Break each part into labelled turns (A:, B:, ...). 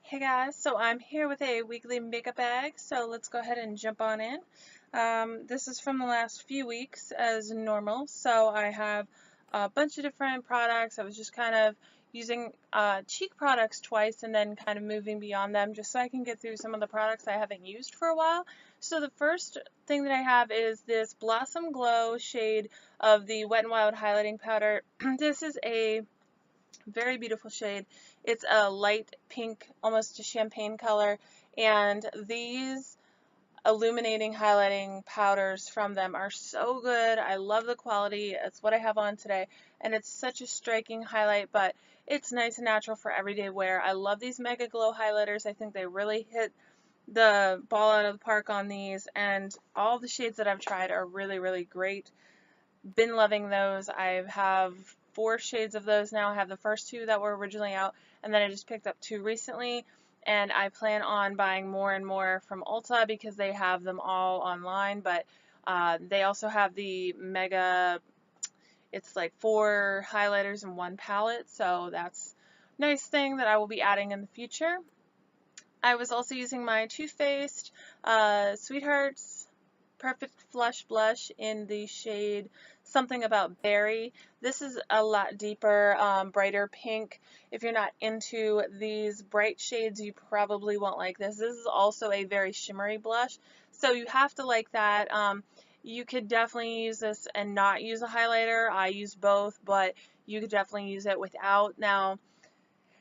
A: Hey guys, so I'm here with a weekly makeup bag, so let's go ahead and jump on in. This is from the last few weeks as normal, so I have a bunch of different products. I was just kind of using cheek products twice and then kind of moving beyond them just so I can get through some of the products I haven't used for a while. So the first thing that I have is this Blossom Glow shade of the Wet n Wild highlighting powder. This is a very beautiful shade. It's a light pink, almost a champagne color, and these illuminating highlighting powders from them are so good. I love the quality. It's what I have on today, and it's such a striking highlight, but it's nice and natural for everyday wear. I love these Mega Glow highlighters. I think they really hit the ball out of the park on these, and all the shades that I've tried are really, really great. Been loving those. I have 4 shades of those now. I have the first 2 that were originally out, and then I just picked up 2 recently, and I plan on buying more and more from Ulta because they have them all online, but they also have the Mega, it's like 4 highlighters in 1 palette, so that's a nice thing that I will be adding in the future. I was also using my Too Faced Sweethearts Perfect Flush Blush in the shade Something About Berry. This is a lot deeper, brighter pink. If you're not into these bright shades, you probably won't like this. This is also a very shimmery blush, so you have to like that. You could definitely use this and not use a highlighter. I use both, but you could definitely use it without. Now,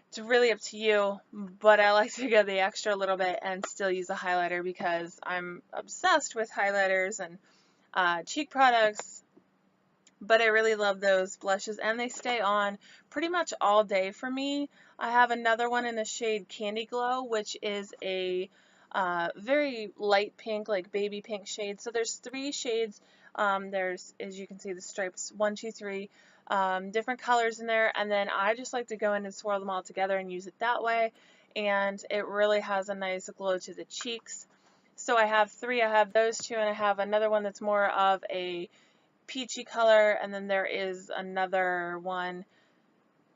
A: it's really up to you, but I like to go the extra little bit and still use a highlighter because I'm obsessed with highlighters and cheek products, but I really love those blushes and they stay on pretty much all day for me. I have another one in the shade Candy Glow, which is a very light pink, like baby pink shade. So there's 3 shades. There's, as you can see, the stripes 1, 2, 3, different colors in there, and then I just like to go in and swirl them all together and use it that way, and it really has a nice glow to the cheeks. So I have 3. I have those 2, and I have another one that's more of a peachy color, and then there is another one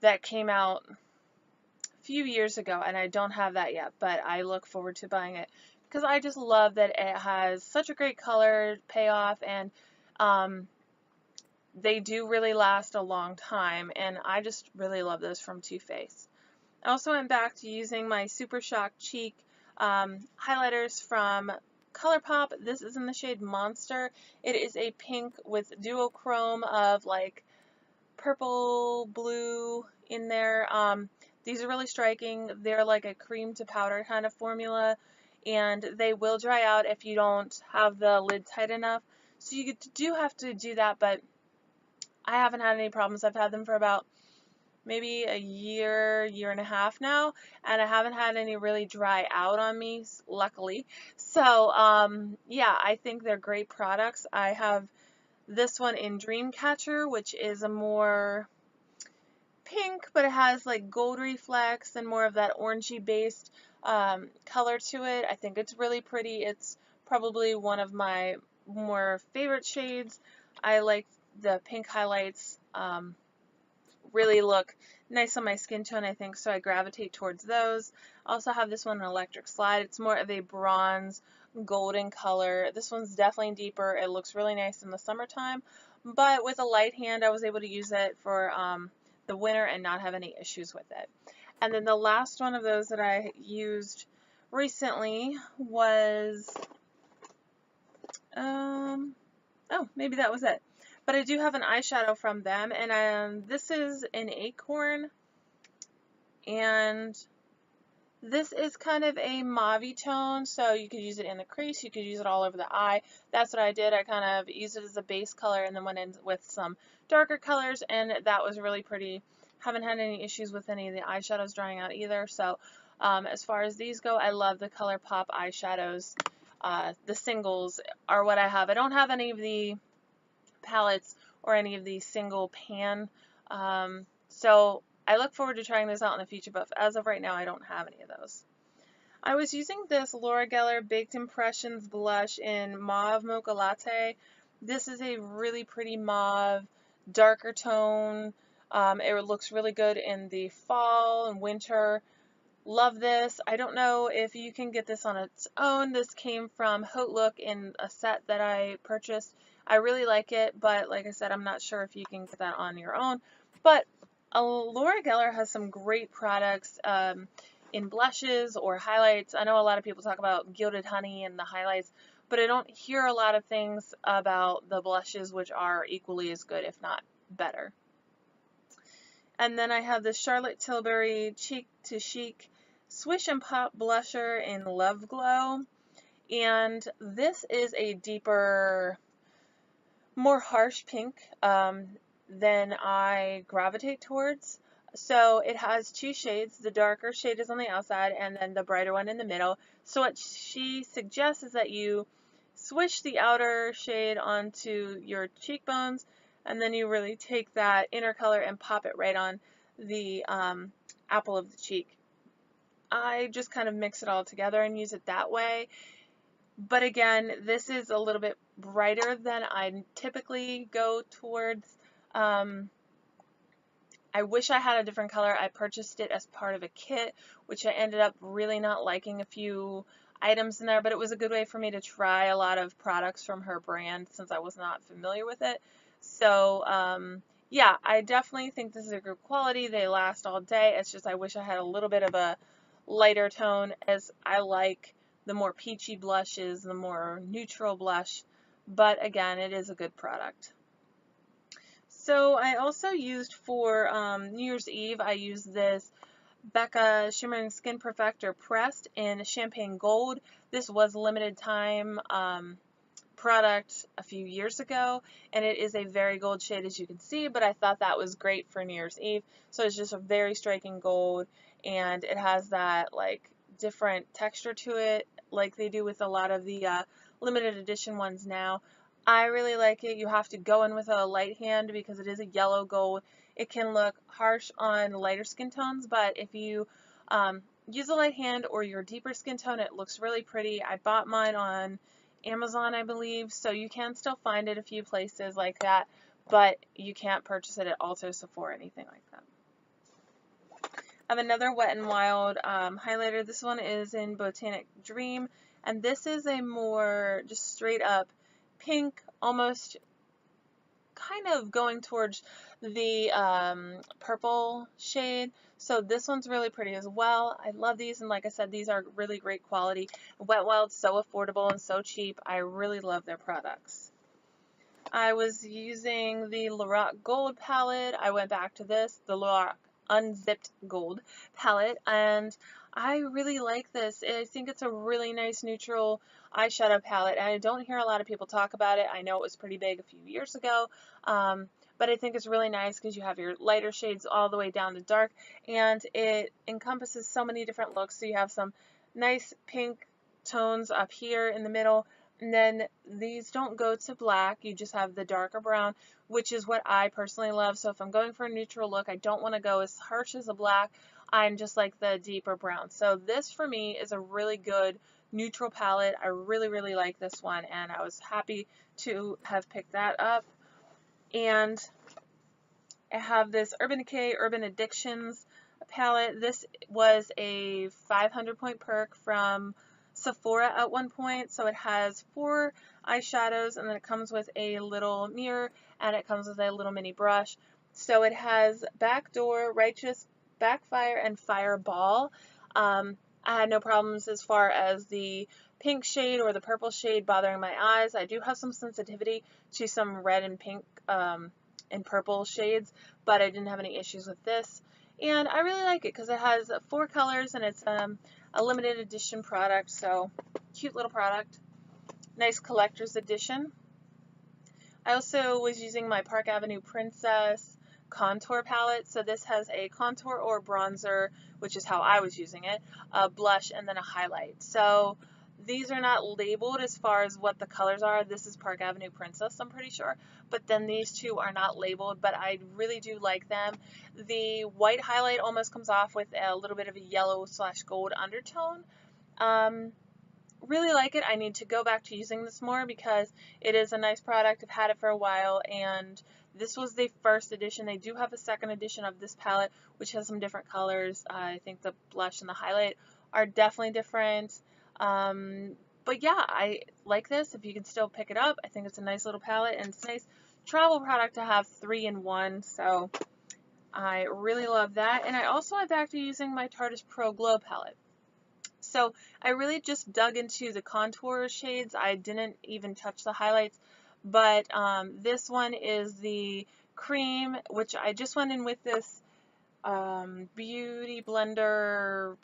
A: that came out a few years ago, and I don't have that yet, but I look forward to buying it because I just love that it has such a great color payoff, and um, they do really last a long time, and I just really love those from Too Faced. I also went back to using my Super Shock Cheek highlighters from ColourPop. This is in the shade Monster. It is a pink with duochrome of like purple, blue in there. These are really striking. They're like a cream to powder kind of formula, and they will dry out if you don't have the lid tight enough. So you do have to do that, but I haven't had any problems. I've had them for about maybe a year, year and a half now, and I haven't had any really dry out on me, luckily. So, yeah, I think they're great products. I have this one in Dreamcatcher, which is a more pink, but it has like gold reflex and more of that orangey based color to it. I think it's really pretty. It's probably one of my more favorite shades. I like the pink highlights. Really look nice on my skin tone, I think, so I gravitate towards those. I also have this one in Electric Slide. It's more of a bronze golden color. This one's definitely deeper. It looks really nice in the summertime, but with a light hand, I was able to use it for the winter and not have any issues with it. And then the last one of those that I used recently was, oh, maybe that was it. But I do have an eyeshadow from them, and this is an Acorn, and this is kind of a mauve tone, so you could use it in the crease, you could use it all over the eye. That's what I did. I kind of used it as a base color and then went in with some darker colors, and that was really pretty. Haven't had any issues with any of the eyeshadows drying out either, so as far as these go, I love the ColourPop eyeshadows. The singles are what I have. I don't have any of the palettes or any of the single pan. So I look forward to trying this out in the future, but as of right now, I don't have any of those. I was using this Laura Geller Baked Impressions blush in Mauve Mocha Latte. This is a really pretty mauve, darker tone. It looks really good in the fall and winter. Love this. I don't know if you can get this on its own. This came from Haute Look in a set that I purchased. I really like it, but like I said, I'm not sure if you can get that on your own. But Laura Geller has some great products in blushes or highlights. I know a lot of people talk about Gilded Honey and the highlights, but I don't hear a lot of things about the blushes, which are equally as good, if not better. And then I have the Charlotte Tilbury Cheek to Chic Swish and Pop Blusher in Love Glow. And this is a deeper, more harsh pink than I gravitate towards. So it has two shades. The darker shade is on the outside and then the brighter one in the middle. So what she suggests is that you swish the outer shade onto your cheekbones, and then you really take that inner color and pop it right on the apple of the cheek. I just kind of mix it all together and use it that way. But again, this is a little bit brighter than I typically go towards. I wish I had a different color. I purchased it as part of a kit, which I ended up really not liking a few items in there, but it was a good way for me to try a lot of products from her brand since I was not familiar with it. So, yeah, I definitely think this is a good quality. They last all day. It's just I wish I had a little bit of a lighter tone, as I like the more peachy blushes, the more neutral blush. But again, it is a good product. So I also used for New Year's Eve, I used this Becca Shimmering Skin Perfector Pressed in Champagne Gold. This was limited time product a few years ago, and it is a very gold shade, as you can see, but I thought that was great for New Year's Eve. So it's just a very striking gold, and it has that like different texture to it, like they do with a lot of the limited edition ones now. I really like it. You have to go in with a light hand because it is a yellow gold. It can look harsh on lighter skin tones, but if you use a light hand or your deeper skin tone, it looks really pretty. I bought mine on Amazon, I believe, so you can still find it a few places like that, but you can't purchase it at Ulta, Sephora, anything like that. I have another Wet n Wild highlighter. This one is in Botanic Dream, and this is a more just straight up pink, almost kind of going towards the purple shade. So this one's really pretty as well. I love these, and like I said, these are really great quality. Wet n Wild's so affordable and so cheap. I really love their products. I was using the Lorac Gold palette. I went back to this, the Lorac Unzipped Gold palette, and I really like this. I think it's a really nice neutral eyeshadow palette, and I don't hear a lot of people talk about it. I know it was pretty big a few years ago, but I think it's really nice because you have your lighter shades all the way down to dark, and it encompasses so many different looks. So you have some nice pink tones up here in the middle, and then these don't go to black. You just have the darker brown, which is what I personally love. So if I'm going for a neutral look, I don't want to go as harsh as a black. I'm just like the deeper brown. So this for me is a really good neutral palette. I really, really like this one, and I was happy to have picked that up. And I have this Urban Decay Urban Addictions palette. This was a 500 point perk from Sephora at one point. So it has 4 eyeshadows, and then it comes with a little mirror, and it comes with a little mini brush. So it has Backdoor, Righteous, Backfire, and Fireball. I had no problems as far as the pink shade or the purple shade bothering my eyes. I do have some sensitivity to some red and pink and purple shades, but I didn't have any issues with this. And I really like it because it has 4 colors, and it's a limited edition product, so cute little product. Nice collector's edition. I also was using my Park Avenue Princess contour palette. So this has a contour or bronzer, which is how I was using it, a blush, and then a highlight. So these are not labeled as far as what the colors are. This is Park Avenue Princess, I'm pretty sure. But then these two are not labeled, but I really do like them. The white highlight almost comes off with a little bit of a yellow/gold undertone. Really like it. I need to go back to using this more because it is a nice product. I've had it for a while, and This was the first edition. They do have a second edition of this palette, which has some different colors. I think the blush and the highlight are definitely different. But yeah, I like this. If you can still pick it up, I think it's a nice little palette, and it's a nice travel product to have 3 in 1. So I really love that. And I also went back to using my Tarte Pro Glow palette. So I really just dug into the contour shades. I didn't even touch the highlights, but this one is the cream, which I just went in with this beauty blender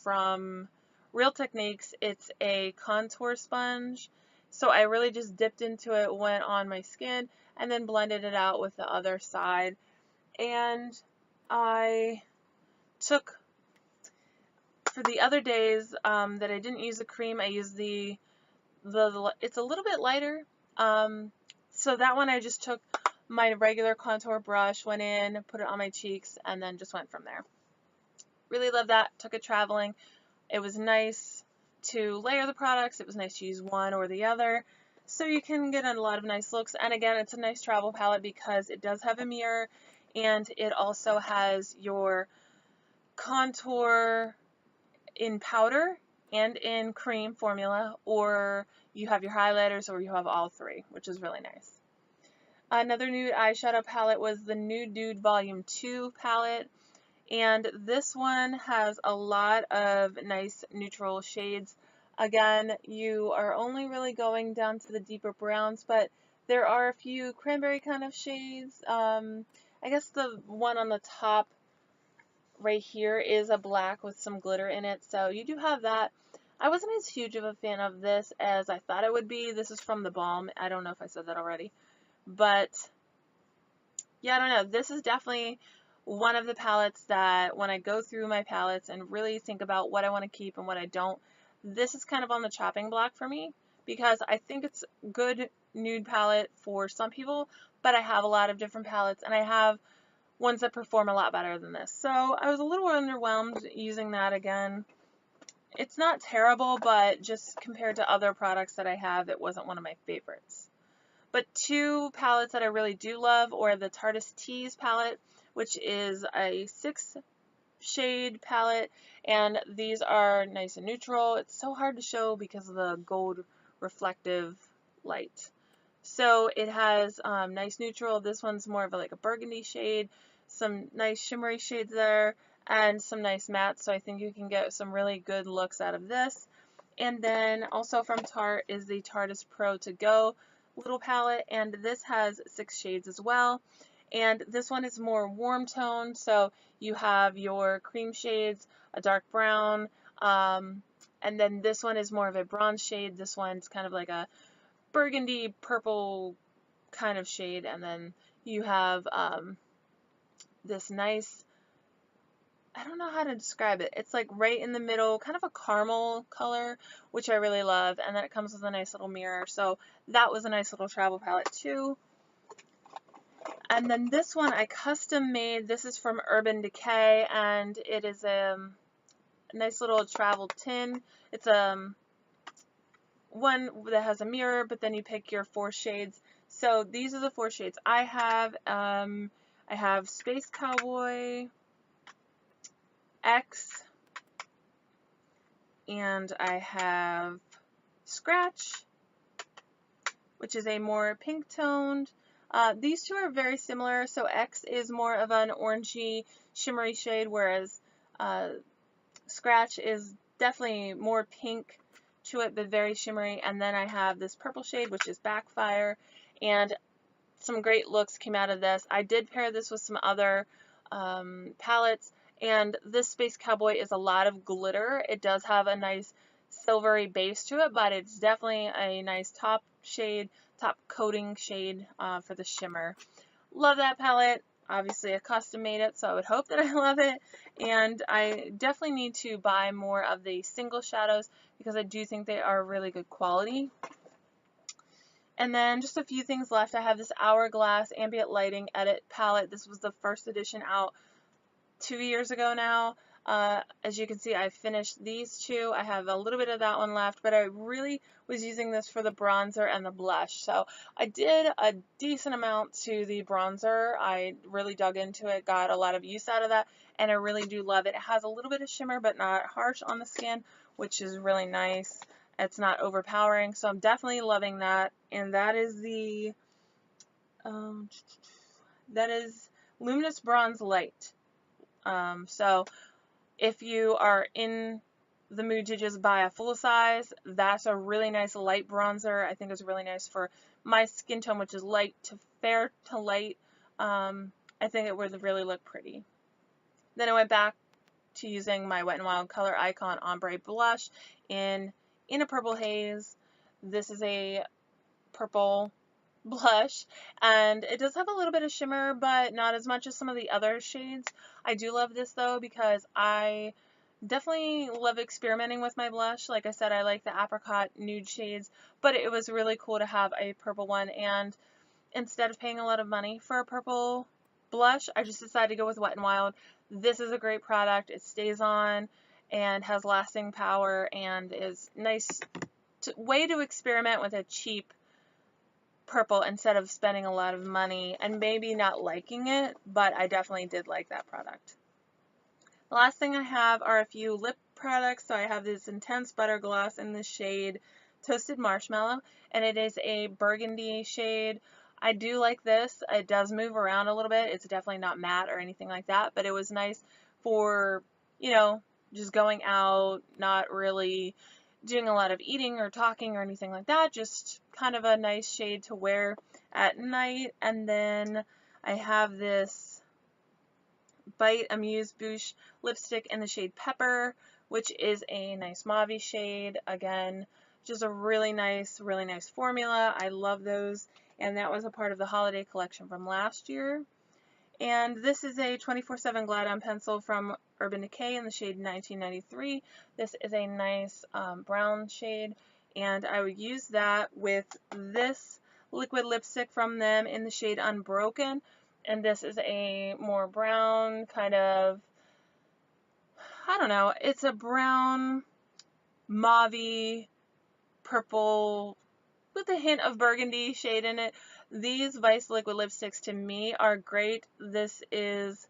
A: from Real Techniques. It's a contour sponge. So I really just dipped into it, went on my skin, and then blended it out with the other side. And I took, for the other days that I didn't use the cream, I used the it's a little bit lighter. So that one I just took my regular contour brush, went in, put it on my cheeks, and then just went from there. Really love that. Took it traveling. It was nice to layer the products. It was nice to use one or the other. So you can get a lot of nice looks. And again, it's a nice travel palette because it does have a mirror, and it also has your contour in powder and in cream formula, or you have your highlighters, or you have all 3, which is really nice. Another nude eyeshadow palette was the Nude Dude Volume 2 palette, and this one has a lot of nice neutral shades. Again, you are only really going down to the deeper browns, but there are a few cranberry kind of shades. I guess the one on the top right here is a black with some glitter in it, so you do have that. I wasn't as huge of a fan of this as I thought it would be. This is from The Balm. I don't know if I said that already, but yeah, I don't know. This is definitely one of the palettes that when I go through my palettes and really think about what I want to keep and what I don't, this is kind of on the chopping block for me, because I think it's a good nude palette for some people, but I have a lot of different palettes, and I have ones that perform a lot better than this. So I was a little underwhelmed using that again. It's not terrible, but just compared to other products that I have, it wasn't one of my favorites. But 2 palettes that I really do love are the Tarte Tease palette, which is a 6 shade palette, and these are nice and neutral. It's so hard to show because of the gold reflective light. So it has nice neutral. This one's more of like a burgundy shade, some nice shimmery shades there, and some nice mattes. So I think you can get some really good looks out of this. And then also from Tarte is the Tarte Pro To Go little palette, and this has 6 shades as well. And this one is more warm toned, so you have your cream shades, a dark brown, and then this one is more of a bronze shade. This one's kind of like a burgundy purple kind of shade, and then you have this nice, I don't know how to describe it. It's like right in the middle, kind of a caramel color, which I really love, and then it comes with a nice little mirror. So that was a nice little travel palette too. And then this one I custom made. This is from Urban Decay, and it is a nice little travel tin. It's one that has a mirror, but then you pick your 4 shades. So these are the 4 shades I have. I have Space Cowboy, X, and I have Scratch, which is a more pink toned. These 2 are very similar. So X is more of an orangey, shimmery shade, whereas Scratch is definitely more pink to it, but very shimmery. And then I have this purple shade, which is Backfire, and some great looks came out of this. I did pair this with some other palettes, and this Space Cowboy is a lot of glitter. It does have a nice silvery base to it, but it's definitely a nice top shade, top coating shade for the shimmer. Love that palette. Obviously I custom made it, so I would hope that I love it. And I definitely need to buy more of the single shadows because I do think they are really good quality. And then just a few things left. I have this Hourglass Ambient Lighting Edit palette. This was the first edition out 2 years ago now. As you can see, I finished these two. I have a little bit of that one left, but I really was using this for the bronzer and the blush. So I did a decent amount to the bronzer. I really dug into it, got a lot of use out of that, and I really do love it. It has a little bit of shimmer, but not harsh on the skin, which is really nice. It's not overpowering, so I'm definitely loving that. And that is the um, that is Luminous Bronze Light. So if you are in the mood to just buy a full size, that's a really nice light bronzer. I think it's really nice for my skin tone, which is light to fair to light. I think it would really look pretty. Then I went back to using my Wet n Wild Color Icon Ombre Blush in a purple haze. This is a purple blush, and it does have a little bit of shimmer, but not as much as some of the other shades. I do love this though because I definitely love experimenting with my blush. Like I said, I like the apricot nude shades, but it was really cool to have a purple one, and instead of paying a lot of money for a purple blush, I just decided to go with Wet n Wild. This is a great product. It stays on and has lasting power and is nice way to experiment with a cheap purple instead of spending a lot of money and maybe not liking it, but I definitely did like that product. The last thing I have are a few lip products. So I have this Intense Butter Gloss in the shade Toasted Marshmallow, and it is a burgundy shade. I do like this. It does move around a little bit. It's definitely not matte or anything like that, but it was nice for, you know, just going out, not really doing a lot of eating or talking or anything like that. Just kind of a nice shade to wear at night. And then I have this Bite Amuse Bouche lipstick in the shade Pepper, which is a nice mauve shade. Again, just a really nice formula. I love those, and that was a part of the holiday collection from last year. And this is a 24/7 Glide On pencil from Urban Decay in the shade 1993. This is a nice brown shade, and I would use that with this liquid lipstick from them in the shade Unbroken. And this is a more brown kind of, I don't know, it's a brown, mauve, purple with a hint of burgundy shade in it. These Vice liquid lipsticks to me are great. This is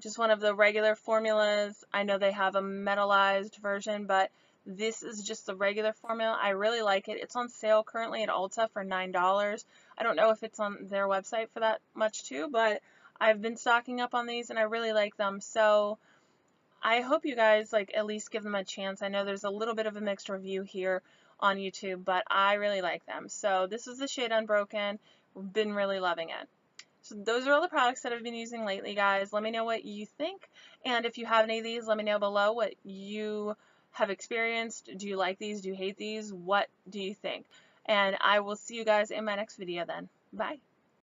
A: just one of the regular formulas. I know they have a metallized version, but this is just the regular formula. I really like it. It's on sale currently at Ulta for $9. I don't know if it's on their website for that much too, but I've been stocking up on these and I really like them. So I hope you guys like at least give them a chance. I know there's a little bit of a mixed review here on YouTube, but I really like them. So this is the shade Unbroken. Been really loving it. So those are all the products that I've been using lately, guys. Let me know what you think. And if you have any of these, let me know below what you have experienced. Do you like these? Do you hate these? What do you think? And I will see you guys in my next video then. Bye.